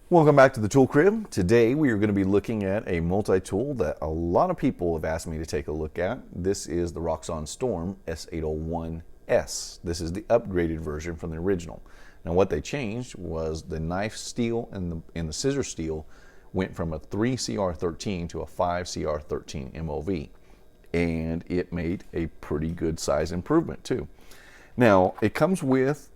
Welcome back to the Tool Crib. Today we are going to be looking at a multi-tool that a lot of people have asked me to take a look at. This is the Roxon Storm S801S. This is the upgraded version from the original. Now what they changed was the knife steel and the scissor steel went from a 3CR13 to a 5CR13 MOV. And it made a pretty good size improvement too. Now it comes with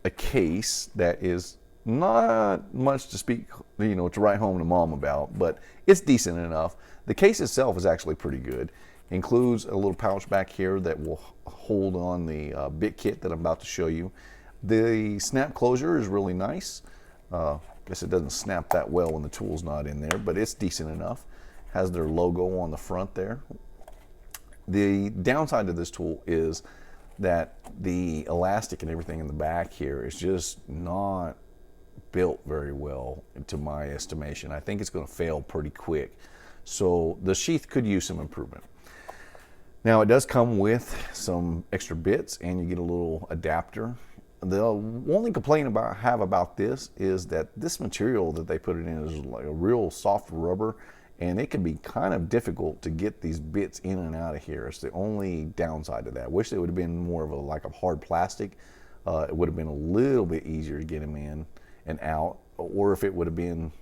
a case that is not much to speak, to write home to mom about, but it's decent enough. The case itself is actually pretty good. Includes a little pouch back here that will hold on the bit kit that I'm about to show you. The snap closure is really nice. Guess it doesn't snap that well when the tool's not in there, but it's decent enough. Has their logo on the front there. The downside of this tool is that the elastic and everything in the back here is just not built very well to my estimation. I think it's going to fail pretty quick. So the sheath could use some improvement. Now it does come with some extra bits and you get a little adapter. The only complaint I have about this is that this material that they put it in is like a real soft rubber, and it can be kind of difficult to get these bits in and out of here. It's the only downside to that. I wish it would have been more of a hard plastic. It would have been a little bit easier to get them in and out, or if it would have been,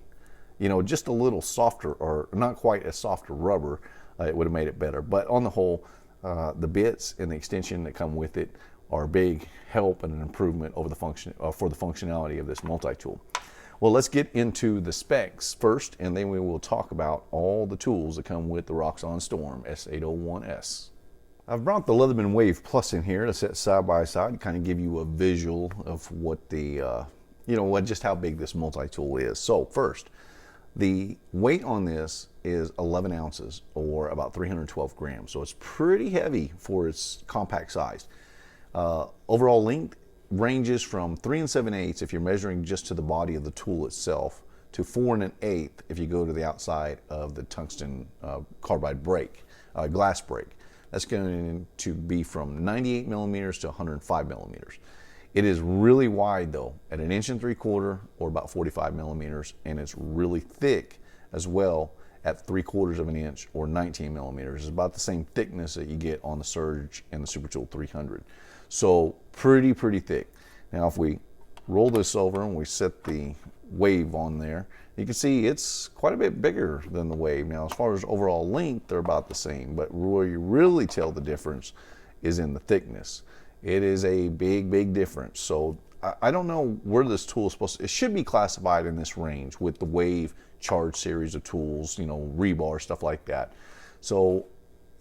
just a little softer, or not quite as soft a rubber, it would have made it better. But on the whole, the bits and the extension that come with it are a big help and an improvement over the for the functionality of this multi-tool. Well, let's get into the specs first, and then we will talk about all the tools that come with the Roxon Storm S801S. I've brought the Leatherman Wave Plus in here to set side by side to kind of give you a visual of what the just how big this multi-tool is. So first, the weight on this is 11 ounces or about 312 grams. So it's pretty heavy for its compact size. Overall length ranges from 3 7/8 if you're measuring just to the body of the tool itself, to 4 1/8 if you go to the outside of the tungsten carbide brake, glass brake. That's going to be from 98 millimeters to 105 millimeters. It is really wide though, at 1 3/4 or about 45 millimeters, and it's really thick as well at 3/4 of an inch or 19 millimeters. It's about the same thickness that you get on the Surge and the Super Tool 300. So pretty thick. Now if we roll this over and we set the Wave on there, you can see it's quite a bit bigger than the Wave. Now as far as overall length, they're about the same, but where you really tell the difference is in the thickness. It is a big difference. So I don't know where this tool is supposed to, it should be classified in this range with the Wave Charge series of tools, rebar, stuff like that. So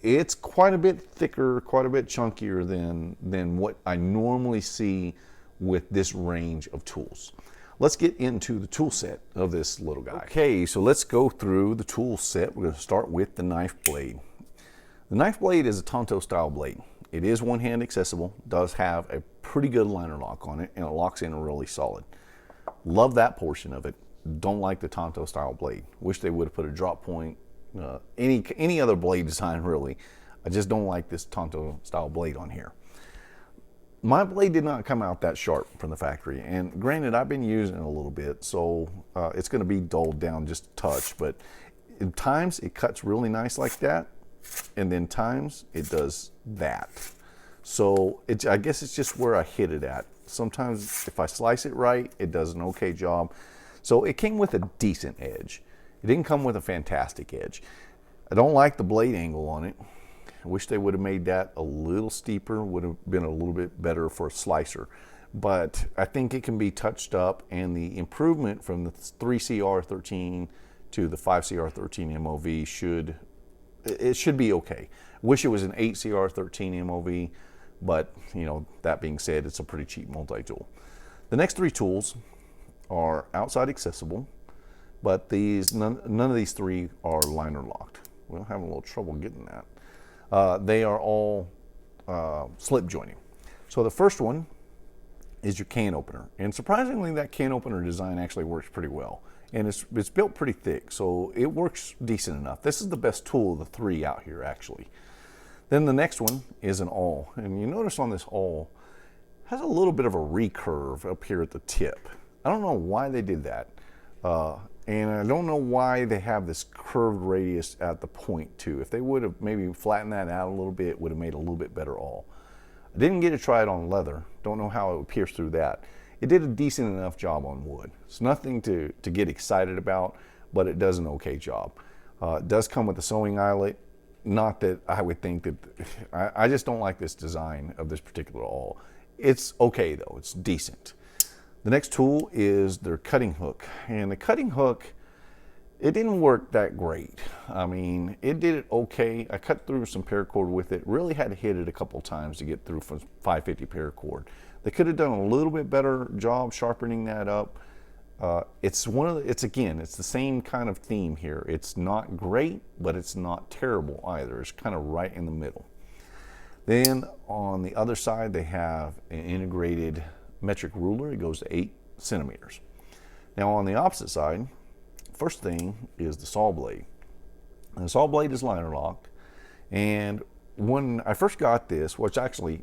it's quite a bit thicker, quite a bit chunkier than what I normally see with this range of tools. Let's get into the tool set of this little guy. Okay, so let's go through the tool set. We're going to start with the knife blade. The knife blade is a Tonto style blade. It is one-hand accessible, does have a pretty good liner lock on it, and it locks in really solid. Love that portion of it. Don't like the Tonto style blade. Wish they would have put a drop point, any other blade design really. I just don't like this Tonto style blade on here. My blade did not come out that sharp from the factory, and granted I've been using it a little bit, so it's going to be dulled down just a touch, but in times it cuts really nice like that, and then times it does that. So I guess it's just where I hit it at. Sometimes if I slice it right, it does an okay job. So it came with a decent edge. It didn't come with a fantastic edge. I don't like the blade angle on it. I wish they would have made that a little steeper, would have been a little bit better for a slicer. But I think it can be touched up, and the improvement from the 3CR13 to the 5CR13 MOV should be okay. Wish it was an 8CR13 MOV, but that being said, it's a pretty cheap multi-tool. The next three tools are outside accessible, but none of these three are liner locked. We're having a little trouble getting that. They are all slip joining. So the first one is your can opener, and surprisingly that can opener design actually works pretty well, and it's built pretty thick, so it works decent enough. This is the best tool of the three out here actually. Then the next one is an awl, and you notice on this awl has a little bit of a recurve up here at the tip. I don't know why they did that, And I don't know why they have this curved radius at the point too. If they would have maybe flattened that out a little bit, it would have made a little bit better awl. I didn't get to try it on leather. Don't know how it would pierce through that. It did a decent enough job on wood. It's nothing to get excited about, but it does an okay job. It does come with a sewing eyelet. Not that I would think that, I just don't like this design of this particular awl. It's okay though, it's decent. The next tool is their cutting hook. And the cutting hook, it didn't work that great. I mean, it did it okay. I cut through some paracord with it. Really had to hit it a couple times to get through from 550 paracord. They could have done a little bit better job sharpening that up. It's the same kind of theme here. It's not great, but it's not terrible either. It's kind of right in the middle. Then on the other side, they have an integrated metric ruler. It goes to 8 centimeters. Now on the opposite side, first thing is the saw blade. And the saw blade is liner locked. And when I first got this, which actually,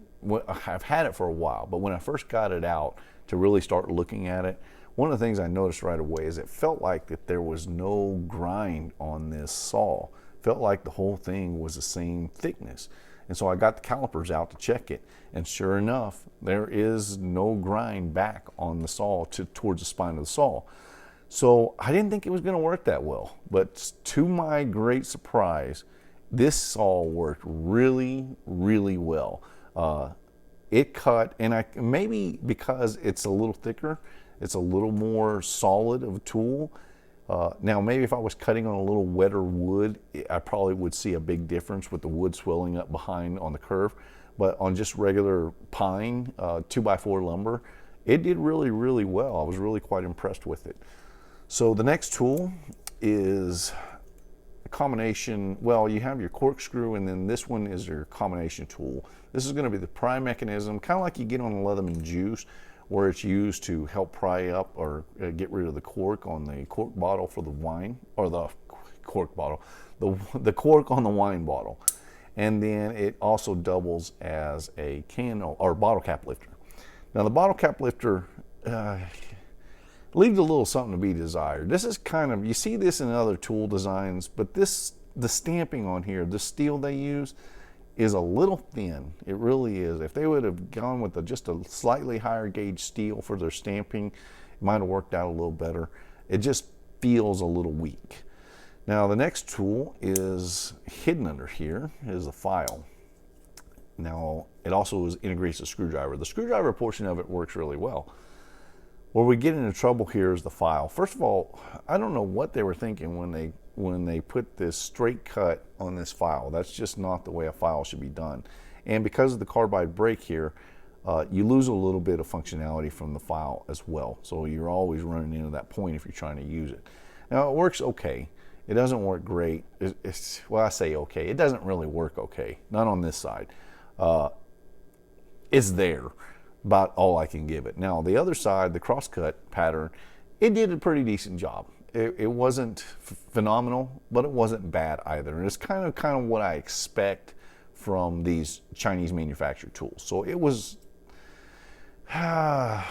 I've had it for a while, but when I first got it out to really start looking at it, one of the things I noticed right away is it felt like that there was no grind on this saw. It felt like the whole thing was the same thickness. And so I got the calipers out to check it, and sure enough, there is no grind back on the saw towards the spine of the saw. So I didn't think it was going to work that well, but to my great surprise, this saw worked really, really well. It cut, and maybe because it's a little thicker, it's a little more solid of a tool. Now maybe if I was cutting on a little wetter wood, I probably would see a big difference with the wood swelling up behind on the curve. But on just regular pine 2x4 lumber, it did really, really well. I was really quite impressed with it. So the next tool is a combination. Well, you have your corkscrew, and then this one is your combination tool. This is going to be the pry mechanism, kind of like you get on the Leatherman Juice, where it's used to help pry up or get rid of the cork on the cork bottle for the wine, or the cork bottle, the cork on the wine bottle. And then it also doubles as a can or bottle cap lifter. Now the bottle cap lifter leaves a little something to be desired. This is kind of, you see this in other tool designs, but the stamping on here, the steel they use, is a little thin. It really is. If they would have gone with just a slightly higher gauge steel for their stamping, it might have worked out a little better. It just feels a little weak. Now the next tool is hidden under here, is the file. Now it also integrates a screwdriver. The screwdriver portion of it works really well. Where we get into trouble here is the file. First of all, I don't know what they were thinking when they put this straight cut on this file. That's just not the way a file should be done. And because of the carbide brake here, you lose a little bit of functionality from the file as well. So you're always running into that point if you're trying to use it. Now it works okay. It doesn't work great. Well, I say okay. It doesn't really work okay. Not on this side. It's there. About all I can give it. Now the other side, the crosscut pattern, it did a pretty decent job. It wasn't phenomenal, but it wasn't bad either. And it's kind of what I expect from these Chinese manufactured tools. So it was, I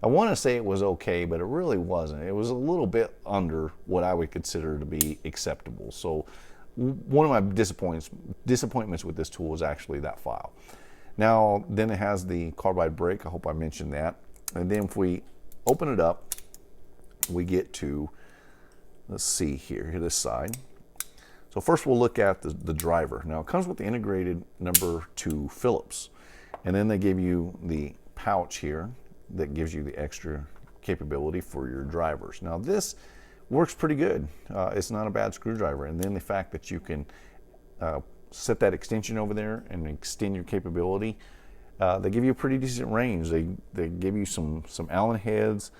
want to say it was okay, but it really wasn't. It was a little bit under what I would consider to be acceptable. So one of my disappointments with this tool is actually that file. Now, then it has the carbide brake. I hope I mentioned that. And then if we open it up, we get to, let's see here, this side. So first we'll look at the driver. Now it comes with the integrated #2 Phillips. And then they give you the pouch here that gives you the extra capability for your drivers. Now this works pretty good. It's not a bad screwdriver. And then the fact that you can set that extension over there and extend your capability. They give you a pretty decent range. They give you some Allen heads,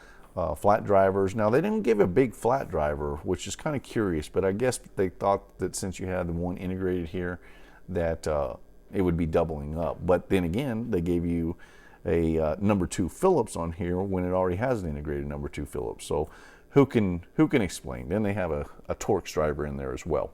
flat drivers. Now they didn't give a big flat driver, which is kind of curious, but I guess they thought that since you had the one integrated here that it would be doubling up. But then again, they gave you a #2 Phillips on here when it already has an integrated #2 Phillips. So who can explain? Then they have a Torx driver in there as well.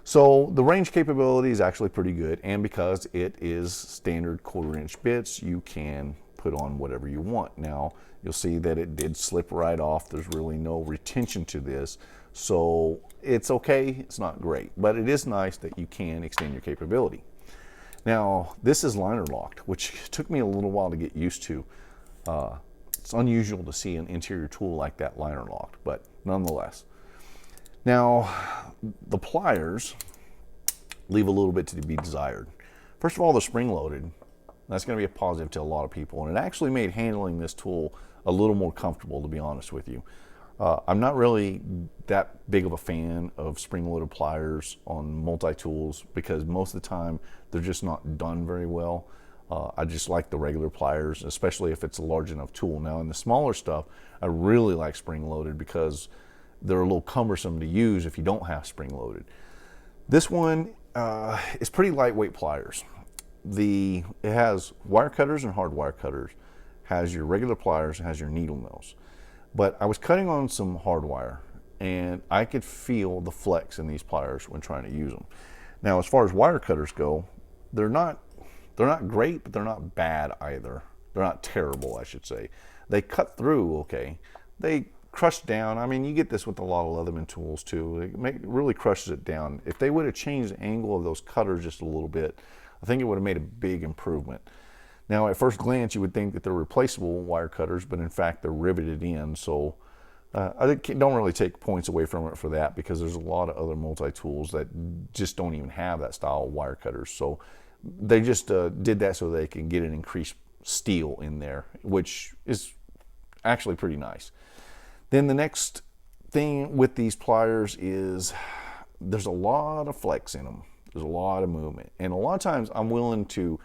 So the range capability is actually pretty good, and because it is standard 1/4 inch bits, you can put on whatever you want. Now, You'll see that it did slip right off. There's really no retention to this. So it's okay, it's not great, but it is nice that you can extend your capability. Now, this is liner locked, which took me a little while to get used to. It's unusual to see an interior tool like that liner locked, but nonetheless. Now, the pliers leave a little bit to be desired. First of all, they're spring loaded. That's going to be a positive to a lot of people, and it actually made handling this tool a little more comfortable, to be honest with you. I'm not really that big of a fan of spring-loaded pliers on multi-tools because most of the time they're just not done very well. I just like the regular pliers, especially if it's a large enough tool. Now in the smaller stuff, I really like spring-loaded because they're a little cumbersome to use if you don't have spring-loaded. This one is pretty lightweight pliers. It has wire cutters and hard wire cutters, has your regular pliers, has your needle mills. But I was cutting on some hard wire and I could feel the flex in these pliers when trying to use them. Now, as far as wire cutters go, they're not great, but they're not bad either. They're not terrible, I should say. They cut through okay. They crush down. I mean, you get this with a lot of Leatherman tools too. It really crushes it down. If they would have changed the angle of those cutters just a little bit, I think it would have made a big improvement. Now, at first glance, you would think that they're replaceable wire cutters, but in fact, they're riveted in. So I don't really take points away from it for that because there's a lot of other multi-tools that just don't even have that style of wire cutters. So they just did that so they can get an increased steel in there, which is actually pretty nice. Then the next thing with these pliers is there's a lot of flex in them. There's a lot of movement. And a lot of times I'm willing to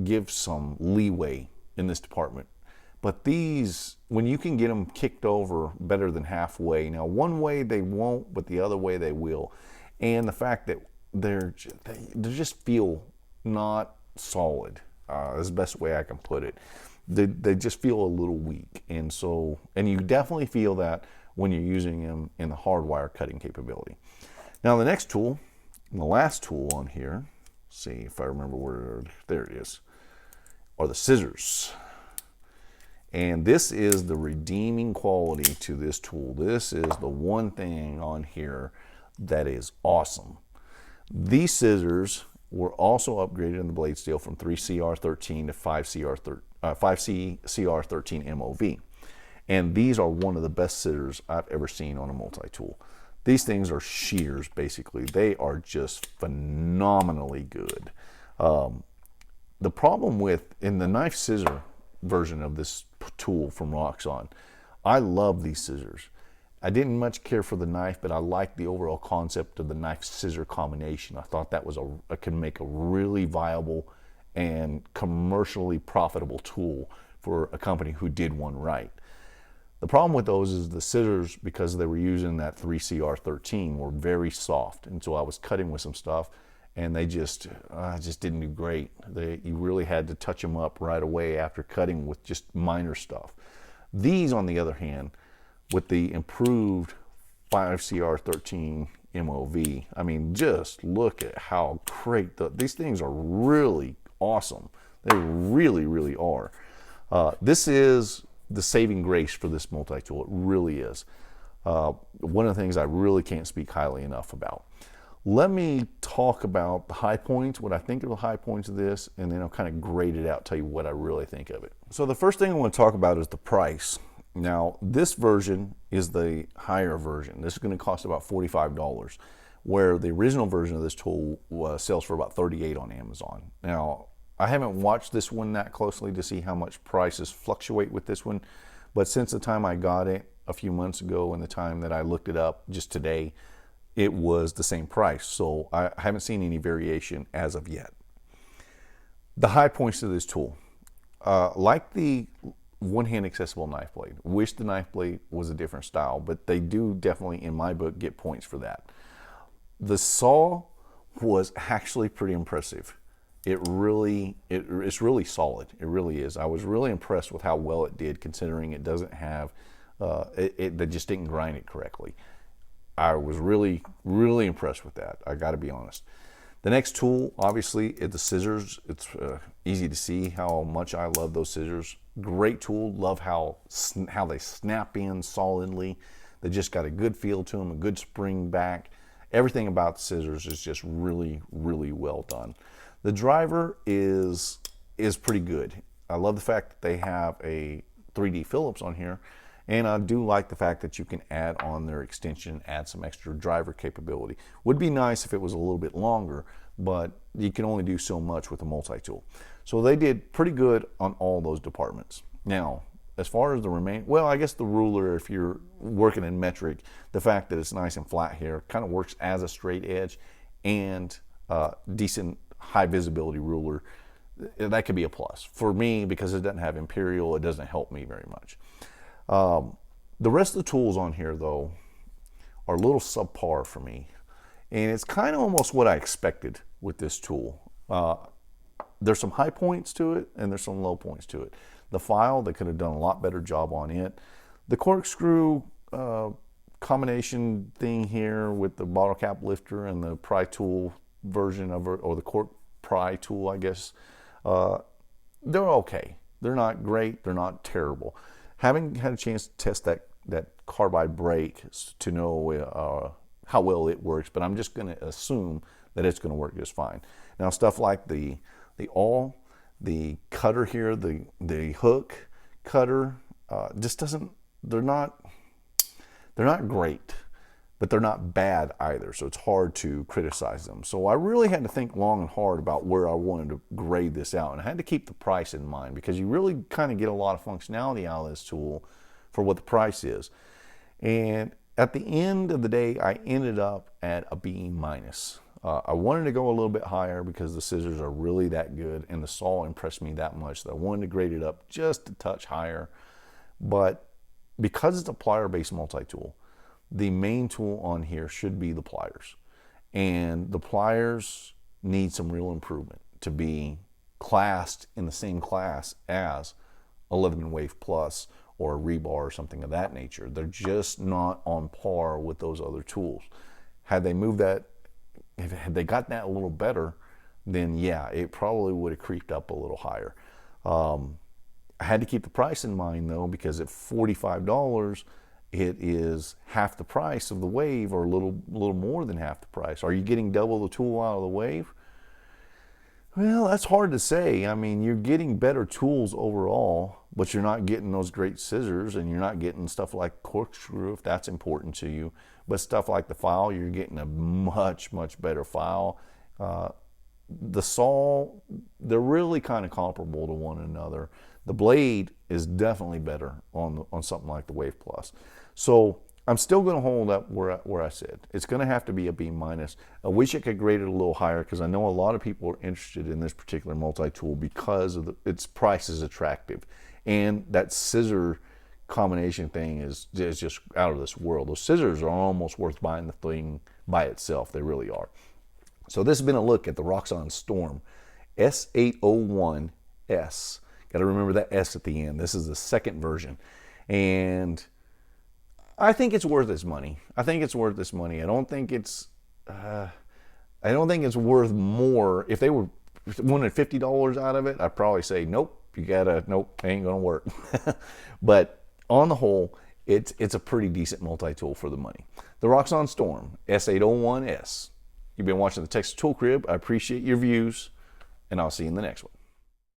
give some leeway in this department. But these, when you can get them kicked over better than halfway, now one way they won't, but the other way they will. And the fact that they just feel not solid, is the best way I can put it. They just feel a little weak. And you definitely feel that when you're using them in the hard wire cutting capability. Now the next tool, and the last tool on here, see if I remember where, there it is, are the scissors. And this is the redeeming quality to this tool. This is the one thing on here that is awesome. These scissors were also upgraded in the blade steel from 3CR13 to 5CCR13 MOV. And these are one of the best scissors I've ever seen on a multi-tool. These things are shears, basically. They are just phenomenally good. The problem in the knife scissor version of this tool from Roxon, I love these scissors. I didn't much care for the knife, but I liked the overall concept of the knife scissor combination. I thought that could make a really viable and commercially profitable tool for a company who did one right. The problem with those is the scissors, because they were using that 3CR13, were very soft. And so I was cutting with some stuff and they just didn't do great. You really had to touch them up right away after cutting with just minor stuff. These, on the other hand, with the improved 5CR13 MOV, I mean, just look at how great these things are. Really awesome. They really, really are. This is the saving grace for this multi-tool. It really is. One of the things I really can't speak highly enough about. Let me talk about the high points, what I think of the high points of this, and then I'll kind of grade it out, tell you what I really think of it. So the first thing I want to talk about is the price. Now, this version is the higher version. This is going to cost about $45, where the original version of this tool sells for about $38 on Amazon. Now, I haven't watched this one that closely to see how much prices fluctuate with this one, but since the time I got it a few months ago and the time that I looked it up just today, it was the same price. So I haven't seen any variation as of yet. The high points to this tool, like the one-hand accessible knife blade. Wish the knife blade was a different style, but they do definitely, in my book, get points for that. The saw was actually pretty impressive. It's really solid. It really is. I was really impressed with how well it did, considering it doesn't have, they just didn't grind it correctly. I was really, really impressed with that. I got to be honest. The next tool, obviously, is the scissors. It's easy to see how much I love those scissors. Great tool. Love how they snap in solidly. They just got a good feel to them, a good spring back. Everything about the scissors is just really, really well done. The driver is pretty good. I love the fact that they have a 3D Phillips on here, and I do like the fact that you can add on their extension, add some extra driver capability. Would be nice if it was a little bit longer, but you can only do so much with a multi-tool. So they did pretty good on all those departments. Now, as far as the well, I guess the ruler, if you're working in metric, the fact that it's nice and flat here kind of works as a straight edge and decent high visibility ruler. That could be a plus. For me, because it doesn't have imperial, it doesn't help me very much. The rest of the tools on here, though, are a little subpar for me. And it's kind of almost what I expected with this tool. There's some high points to it, and there's some low points to it. The file, they could have done a lot better job on it. The corkscrew combination thing here with the bottle cap lifter and the pry tool version of it, or the cork pry tool, I guess, they're okay. They're not great. They're not terrible. Having had a chance to test that carbide brake to know how well it works, but I'm just going to assume that it's going to work just fine. Now, stuff like the awl, the cutter here, the hook cutter, just doesn't. They're not great, but they're not bad either. So it's hard to criticize them. So I really had to think long and hard about where I wanted to grade this out, and I had to keep the price in mind because you really kind of get a lot of functionality out of this tool for what the price is. And at the end of the day, I ended up at a B minus. I wanted to go a little bit higher because the scissors are really that good and the saw impressed me that much that I wanted to grade it up just a touch higher. But because it's a plier-based multi-tool, the main tool on here should be the pliers. And the pliers need some real improvement to be classed in the same class as a Leatherman Wave Plus or a rebar or something of that nature. They're just not on par with those other tools. Had they moved that, had they got that a little better, then yeah, it probably would have creeped up a little higher. I had to keep the price in mind though, because at $45, it is half the price of the Wave, or a little more than half the price. Are you getting double the tool out of the Wave? Well, that's hard to say. I mean, you're getting better tools overall, but you're not getting those great scissors, and you're not getting stuff like corkscrew if that's important to you. But stuff like the file, you're getting a much, much better file. The saw, they're really kind of comparable to one another. The blade is definitely better on something like the Wave Plus. So I'm still going to hold up where I said. It's going to have to be a B minus. I wish I could grade it a little higher because I know a lot of people are interested in this particular multi-tool because of its price is attractive. And that scissor combination thing is just out of this world. Those scissors are almost worth buying the thing by itself. They really are. So this has been a look at the Roxon Storm S801S. Got to remember that S at the end. This is the second version. And I think it's worth its money. I think it's worth this money. I don't think it's worth more. If they wanted $50 out of it, I'd probably say nope. Nope, ain't gonna work. But on the whole, it's a pretty decent multi-tool for the money. The Roxon Storm S801S. You've been watching the Texas Tool Crib. I appreciate your views, and I'll see you in the next one.